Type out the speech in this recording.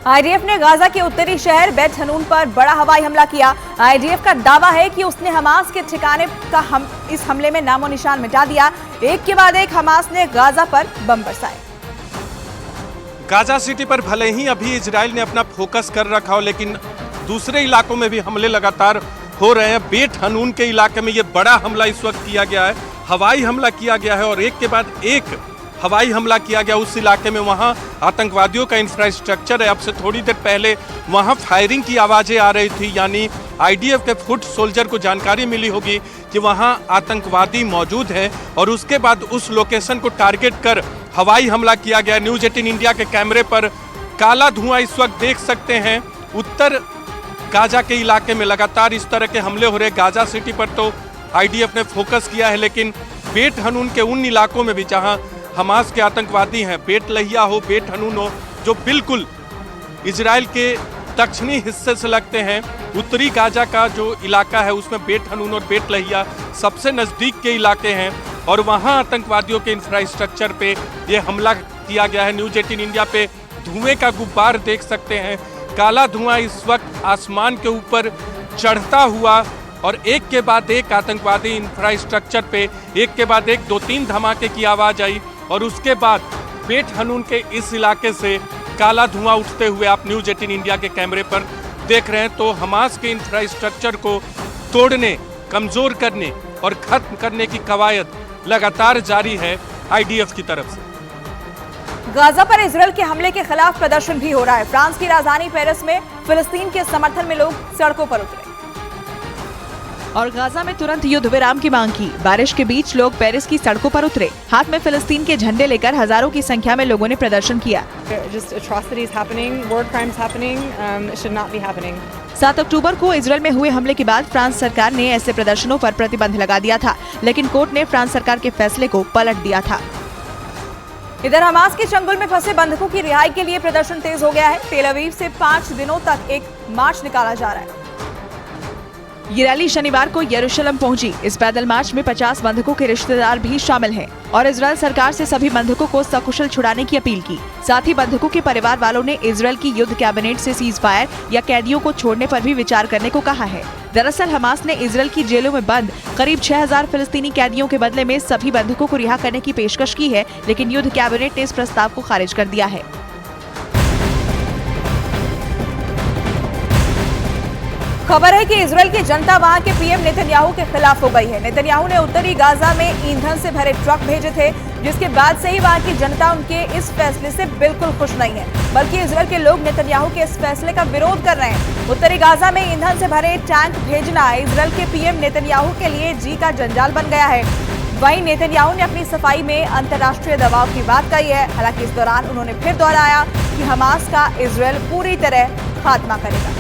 IDF ने Gaza के उत्तरी शहर बेत हनून पर बड़ा हवाई हमला किया। आईडीएफ का दावा है कि उसने हमास के ठिकाने का इस हमले में नामो निशान मिटा दिया। एक के बाद एक हमास ने गाजा पर बम बरसाए। गाजा सिटी पर भले ही अभी इजराइल ने अपना फोकस कर रखा हो, लेकिन दूसरे इलाकों में भी हमले लगातार हो रहे हैं। बेत हनून के इलाके में ये बड़ा हमला इस वक्त किया गया है, हवाई हमला किया गया है और एक के बाद एक हवाई हमला किया गया उस इलाके में। वहाँ आतंकवादियों का इंफ्रास्ट्रक्चर है। अब से थोड़ी देर पहले वहाँ फायरिंग की आवाज़ें आ रही थी, यानी आईडीएफ के फुट सोल्जर को जानकारी मिली होगी कि वहाँ आतंकवादी मौजूद है और उसके बाद उस लोकेशन को टारगेट कर हवाई हमला किया गया। न्यूज़ 18 इंडिया के कैमरे पर काला धुआं इस वक्त देख सकते हैं। उत्तर गाजा के इलाके में लगातार इस तरह के हमले हो रहे। गाजा सिटी पर तो आईडीएफ ने फोकस किया है, लेकिन बेत हनून के उन इलाकों में भी जहां हमास के आतंकवादी हैं, बेत लहिया हो, बेत हनून हो, जो बिल्कुल इजराइल के दक्षिणी हिस्से से लगते हैं। उत्तरी गाजा का जो इलाका है उसमें बेत हनून और बेत लहिया सबसे नज़दीक के इलाके हैं और वहाँ आतंकवादियों के इंफ्रास्ट्रक्चर पे ये हमला किया गया है। न्यूज़ 18 इंडिया पे धुएं का गुब्बार देख सकते हैं। काला धुआं इस वक्त आसमान के ऊपर चढ़ता हुआ और एक के बाद एक आतंकवादी इंफ्रास्ट्रक्चर पे एक के बाद एक 2-3 धमाके की आवाज़ आई और उसके बाद बेत हनून के इस इलाके से काला धुआं उठते हुए आप न्यूज़ 18 इंडिया के कैमरे पर देख रहे हैं। तो हमास के इंफ्रास्ट्रक्चर को तोड़ने, कमज़ोर करने और खत्म करने की कवायद लगातार जारी है आईडीएफ की तरफ से। गाजा पर इजराइल के हमले के खिलाफ प्रदर्शन भी हो रहा है। फ्रांस की राजधानी पेरिस में फिलिस्तीन के समर्थन में लोग सड़कों पर उतरे और गाजा में तुरंत युद्ध विराम की मांग की। बारिश के बीच लोग पेरिस की सड़कों पर उतरे। हाथ में फिलिस्तीन के झंडे लेकर हजारों की संख्या में लोगों ने प्रदर्शन किया। 7 अक्टूबर को इजराइल में हुए हमले के बाद फ्रांस सरकार ने ऐसे प्रदर्शनों पर प्रतिबंध लगा दिया था, लेकिन कोर्ट ने फ्रांस सरकार के फैसले को पलट दिया था। इधर हमास के चंगुल में फंसे बंधकों की रिहाई के लिए प्रदर्शन तेज हो गया है। तेल अवीव से 5 दिनों तक एक मार्च निकाला जा रहा है। ये रैली शनिवार को यरूशलेम पहुंची। इस पैदल मार्च में 50 बंधकों के रिश्तेदार भी शामिल हैं और इजराइल सरकार से सभी बंधकों को सकुशल छुड़ाने की अपील की। साथ ही बंधकों के परिवार वालों ने इजराइल की युद्ध कैबिनेट से सीज फायर या कैदियों को छोड़ने पर भी विचार करने को कहा है। दरअसल हमास ने इजराइल की जेलों में बंद करीब 6000 फिलिस्तीनी कैदियों के बदले में सभी बंधकों को रिहा करने की पेशकश की है, लेकिन युद्ध कैबिनेट ने इस प्रस्ताव को खारिज कर दिया है। खबर है कि इजराइल की जनता वहां के पीएम नेतन्याहू के खिलाफ हो गई है। नेतन्याहू ने उत्तरी गाजा में ईंधन से भरे ट्रक भेजे थे, जिसके बाद से ही वहां की जनता उनके इस फैसले से बिल्कुल खुश नहीं है, बल्कि इजराइल के लोग नेतन्याहू के इस फैसले का विरोध कर रहे हैं। उत्तरी गाजा में ईंधन से भरे टैंक भेजना इजराइल के पीएम नेतन्याहू के लिए जी का जंजाल बन गया है। वहीं नेतन्याहू ने अपनी सफाई में अंतर्राष्ट्रीय दबाव की बात कही है। हालांकि इस दौरान उन्होंने फिर दोहराया कि हमास का इजराइल पूरी तरह खात्मा करेगा।